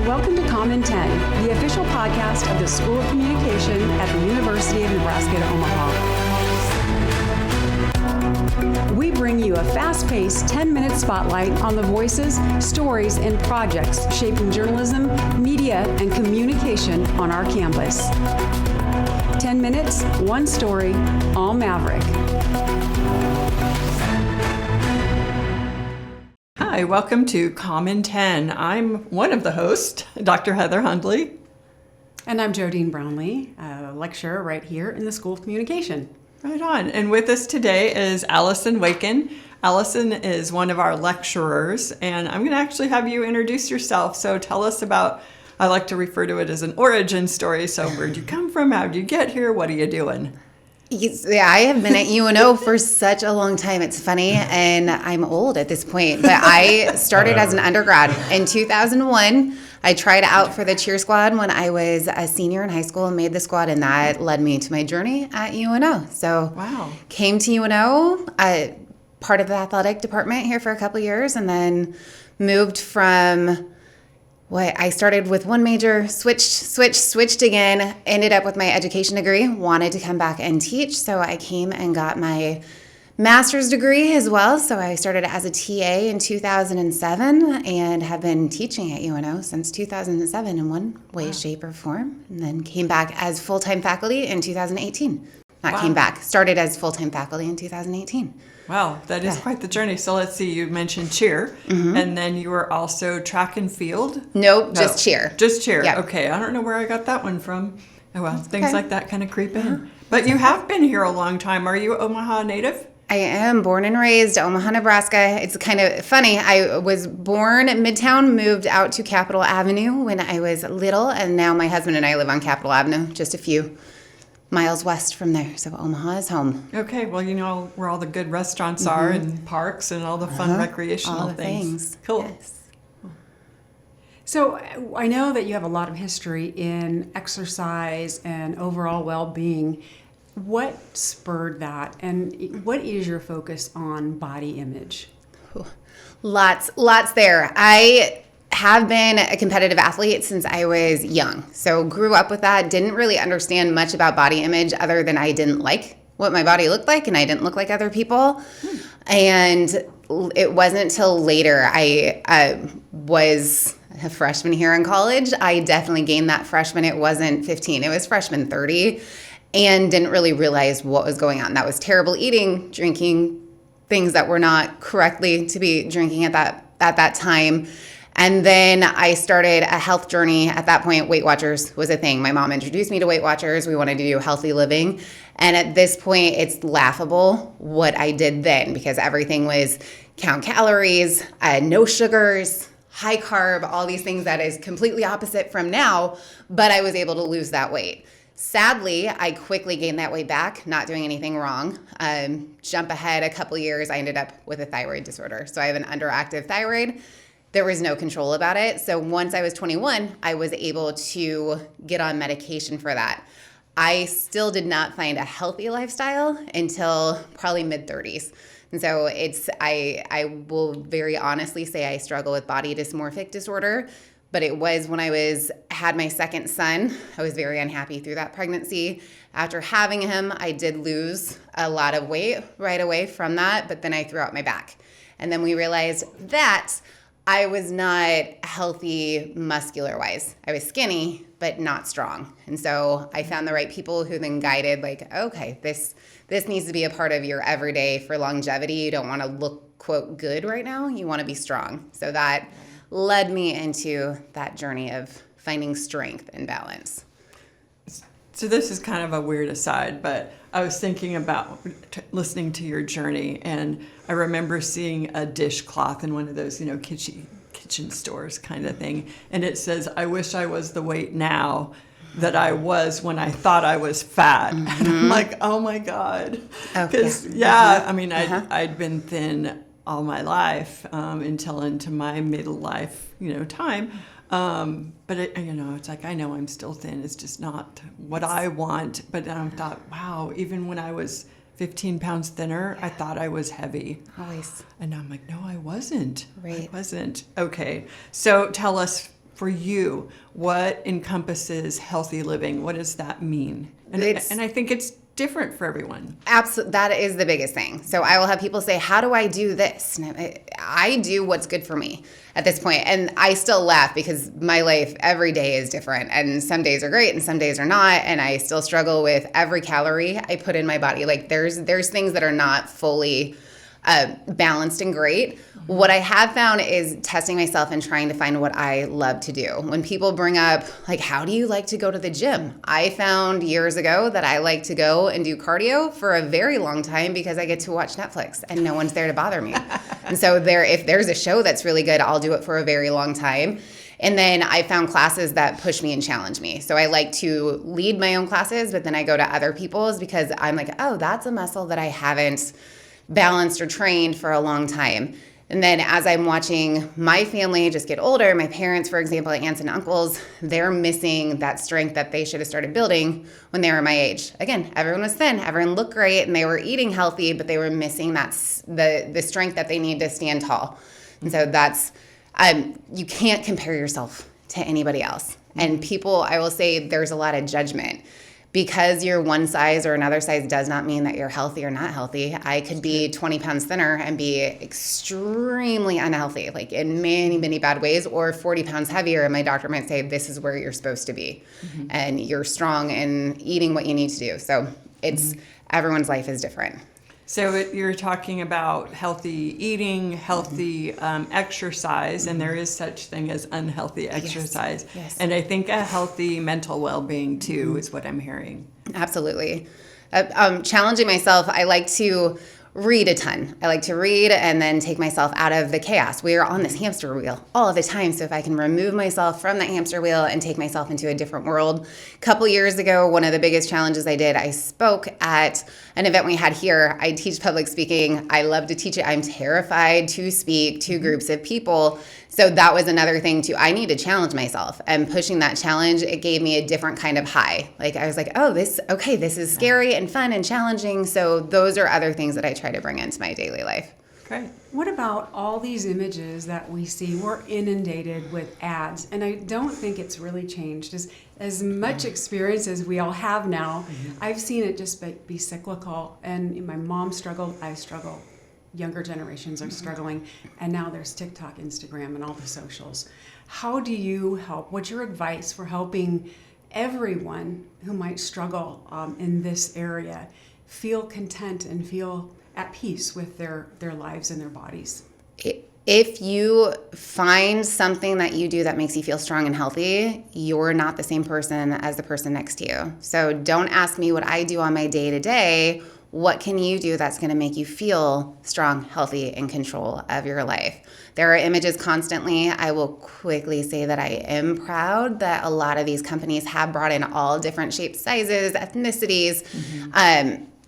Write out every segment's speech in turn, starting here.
Welcome to Comm 10, the official podcast of the School of Communication at the University of Nebraska at Omaha. We bring you a fast-paced 10-minute spotlight on the voices, stories, and projects shaping journalism, media, and communication on our campus. 10 minutes, one story, all Maverick. Hi, welcome to Comm 10. I'm one of the hosts, Dr. Heather Hundley. And I'm Jodine Brownlee, a lecturer right here in the School of Communication. Right on. And with us today is Allison Wakin. Allison is one of our lecturers, and I'm going to actually have you introduce yourself. So tell us about, I like to refer to it as an origin story. So where'd you come from? How'd you get here? What are you doing? Yeah, I have been at UNO for such a long time. It's funny, and I'm old at this point, but I started as an undergrad in 2001. I tried out for the cheer squad when I was a senior in high school and made the squad, and that led me to my journey at UNO. So came to UNO, part of the athletic department here for a couple of years, and then moved from I started with one major, switched again, ended up with my education degree, wanted to come back and teach. So I came and got my master's degree as well. So I started as a TA in 2007 and have been teaching at UNO since 2007 in one way, shape, or form. And then came back as full-time faculty in 2018. Started as full-time faculty in 2018. Wow, that is quite the journey. So let's see, you mentioned cheer, and then you were also track and field? Nope, just cheer. Just cheer. Yep. Okay, I don't know where I got that one from. Oh, well, things like that kind of creep in. But you have been here a long time. Are you an Omaha native? I am born and raised Omaha, Nebraska. It's kind of funny. I was born in Midtown, moved out to Capitol Avenue when I was little, and now my husband and I live on Capitol Avenue, just a few miles west from there. So Omaha is home. Okay, well, you know where all the good restaurants are and parks and all the fun recreational all the things. Cool. Yes. So I know that you have a lot of history in exercise and overall well-being. What spurred that, and what is your focus on body image? Lots there. I have been a competitive athlete since I was young. So grew up with that, didn't really understand much about body image other than I didn't like what my body looked like and I didn't look like other people. And it wasn't until later I was a freshman here in college. I definitely gained that freshman. It wasn't 15, it was freshman 30, and didn't really realize what was going on. That was terrible eating, drinking, things that were not correctly to be drinking at that time. And then I started a health journey. At that point, Weight Watchers was a thing. My mom introduced me to Weight Watchers. We wanted to do healthy living. And at this point, it's laughable what I did then, because everything was count calories, no sugars, high carb, all these things that is completely opposite from now, but I was able to lose that weight. Sadly, I quickly gained that weight back, not doing anything wrong. Jump ahead a couple years, I ended up with a thyroid disorder. So I have an underactive thyroid. There was no control about it. So once I was 21, I was able to get on medication for that. I still did not find a healthy lifestyle until probably mid-30s. And so I will very honestly say I struggle with body dysmorphic disorder. But it was when I had my second son. I was very unhappy through that pregnancy. After having him, I did lose a lot of weight right away from that, but then I threw out my back. And then we realized that I was not healthy muscular-wise. I was skinny, but not strong. And so I found the right people who then guided, like, okay, this needs to be a part of your everyday for longevity. You don't want to look, quote, good right now. You want to be strong. So that led me into that journey of finding strength and balance. So this is kind of a weird aside, but I was thinking about listening to your journey, and I remember seeing a dishcloth in one of those, kitchen stores kind of thing, and it says, "I wish I was the weight now that I was when I thought I was fat." And I'm like, oh my God. Because, I'd been thin all my life until into my middle life, time. But it's like, I know I'm still thin. It's just not what I want. But I thought, wow, even when I was 15 pounds thinner, I thought I was heavy. Always. And I'm like, no, I wasn't. Right. I wasn't. Okay. So tell us, for you, what encompasses healthy living? What does that mean? And I think it's different for everyone. Absolutely. That is the biggest thing. So I will have people say, how do I do this? And I do what's good for me at this point. And I still laugh because my life every day is different. And some days are great and some days are not. And I still struggle with every calorie I put in my body. Like there's things that are not fully balanced and great. What I have found is testing myself and trying to find what I love to do. When people bring up, like, how do you like to go to the gym? I found years ago that I like to go and do cardio for a very long time because I get to watch Netflix and no one's there to bother me. And so if there's a show that's really good, I'll do it for a very long time. And then I found classes that push me and challenge me. So I like to lead my own classes, but then I go to other people's because I'm like, oh, that's a muscle that I haven't balanced or trained for a long time. And then as I'm watching my family just get older, my parents, for example, aunts and uncles, they're missing that strength that they should have started building when they were my age. Again, everyone was thin, everyone looked great, and they were eating healthy, but they were missing the strength that they need to stand tall. And so that's, you can't compare yourself to anybody else. And people, I will say there's a lot of judgment. Because you're one size or another size does not mean that you're healthy or not healthy. I could be 20 pounds thinner and be extremely unhealthy, like in many, many bad ways, or 40 pounds heavier, and my doctor might say, this is where you're supposed to be. Mm-hmm. And you're strong and eating what you need to do. So it's everyone's life is different. So you're talking about healthy eating, healthy exercise, and there is such thing as unhealthy exercise. Yes. And I think a healthy mental well-being too is what I'm hearing. Absolutely. Challenging myself, I like to read a ton. I like to read and then take myself out of the chaos. We are on this hamster wheel all of the time. So if I can remove myself from that hamster wheel and take myself into a different world. A couple years ago, one of the biggest challenges I did, I spoke at an event we had here. I teach public speaking. I love to teach it. I'm terrified to speak to groups of people. So that was another thing too. I need to challenge myself, and pushing that challenge, it gave me a different kind of high. Like I was like, oh, this is scary and fun and challenging. So those are other things that I try to bring into my daily life. Great. What about all these images that we see? We're inundated with ads, and I don't think it's really changed. As much experience as we all have now, I've seen it just be cyclical, and my mom struggled, I struggle. Younger generations are struggling, and now there's TikTok, Instagram, and all the socials. How do you help? What's your advice for helping everyone who might struggle in this area feel content and feel at peace with their lives and their bodies? If you find something that you do that makes you feel strong and healthy, you're not the same person as the person next to you. So don't ask me what I do on my day-to-day. What can you do that's going to make you feel strong, healthy, in control of your life? There are images constantly. I will quickly say that I am proud that a lot of these companies have brought in all different shapes, sizes, ethnicities,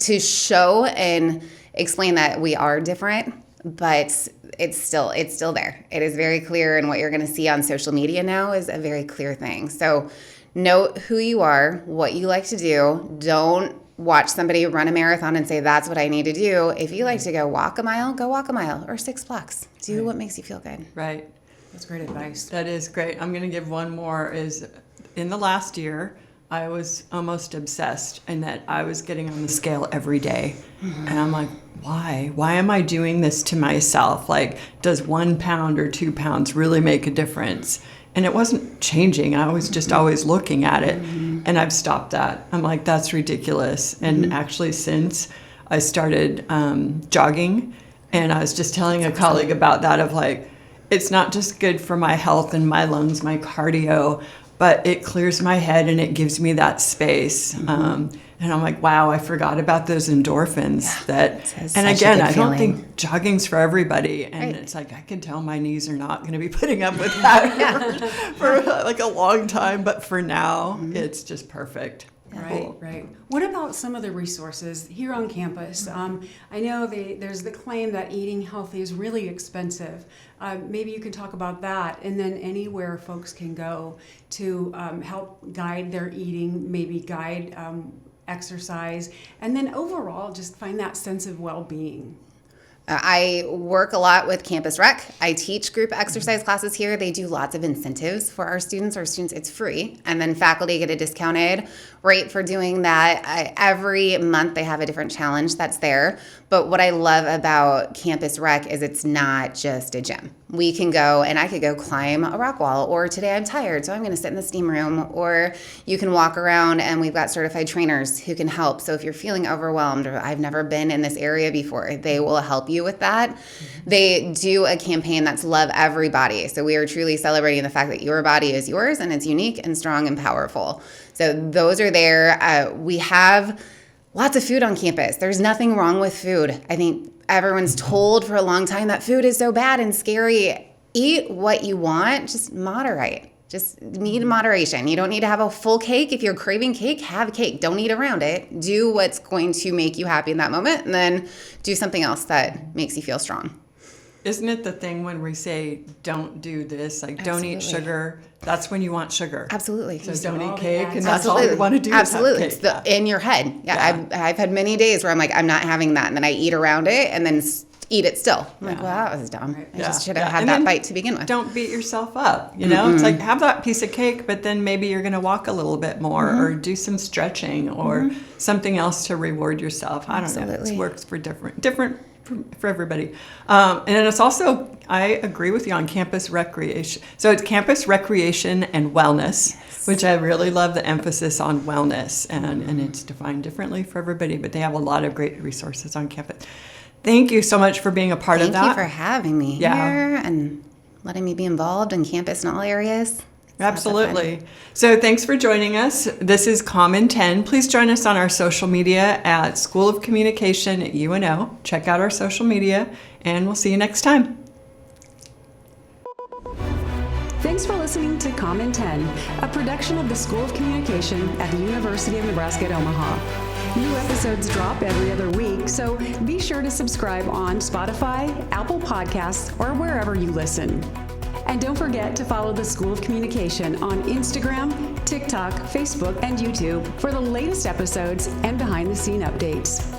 to show and explain that we are different, but it's still there. It is very clear, and what you're going to see on social media now is a very clear thing. So know who you are, what you like to do. Don't watch somebody run a marathon and say, that's what I need to do. If you like to go walk a mile, go walk a mile, or 6 blocks. Do what makes you feel good. Right. That's great advice. That is great. I'm going to give one more. Is in the last year, I was almost obsessed in that I was getting on the scale every day. Mm-hmm. And I'm like, why? Why am I doing this to myself? Like, does 1 pound or 2 pounds really make a difference? And it wasn't changing. I was just always looking at it. Mm-hmm. And I've stopped that. I'm like, that's ridiculous. And actually, since I started jogging, and I was just telling a colleague about that, of like, it's not just good for my health and my lungs, my cardio, but it clears my head and it gives me that space. And I'm like, wow, I forgot about those endorphins. And again, I don't think jogging's for everybody. And it's like, I can tell my knees are not going to be putting up with that for like a long time. But for now, it's just perfect. Right. What about some of the resources here on campus? I know there's the claim that eating healthy is really expensive. Maybe you can talk about that, and then anywhere folks can go to help guide their eating, maybe guide exercise, and then overall just find that sense of well-being. I work a lot with Campus Rec. I teach group exercise classes here. They do lots of incentives for our students. It's free. And then faculty get a discounted rate for doing that. Every month they have a different challenge that's there. But what I love about Campus Rec is it's not just a gym. We can go, and I could go climb a rock wall, or today I'm tired, so I'm going to sit in the steam room, or you can walk around, and we've got certified trainers who can help. So if you're feeling overwhelmed, or I've never been in this area before, they will help you with that. They do a campaign that's Love Everybody. So we are truly celebrating the fact that your body is yours, and it's unique and strong and powerful. So those are there. We have lots of food on campus. There's nothing wrong with food. I think everyone's told for a long time that food is so bad and scary. Eat what you want, just moderate. Just need moderation. You don't need to have a full cake. If you're craving cake, have cake. Don't eat around it. Do what's going to make you happy in that moment, and then do something else that makes you feel strong. Isn't it the thing when we say don't do this, like don't eat sugar, that's when you want sugar. Absolutely. So don't eat cake, and that's all you want to do. Absolutely. Is have cake. In your head. Yeah. I've had many days where I'm like, I'm not having that, and then I eat around it, and then eat it still. I'm like, well, that was dumb. I just should have had that bite to begin with. Don't beat yourself up. You know, it's like have that piece of cake, but then maybe you're going to walk a little bit more, or do some stretching, or something else to reward yourself. I don't know. It works for different for everybody. And then it's also, I agree with you on campus recreation. So it's campus recreation and wellness, which I really love the emphasis on wellness, and it's defined differently for everybody, but they have a lot of great resources on campus. Thank you so much for being a part of that. Thank you for having me here and letting me be involved in campus in all areas. Absolutely. So thanks for joining us. This is Comm in 10. Please join us on our social media at School of Communication at UNO. Check out our social media, and we'll see you next time. Thanks for listening to Comm in 10, a production of the School of Communication at the University of Nebraska at Omaha. New episodes drop every other week, so be sure to subscribe on Spotify, Apple Podcasts, or wherever you listen. And don't forget to follow the School of Communication on Instagram, TikTok, Facebook, and YouTube for the latest episodes and behind-the-scene updates.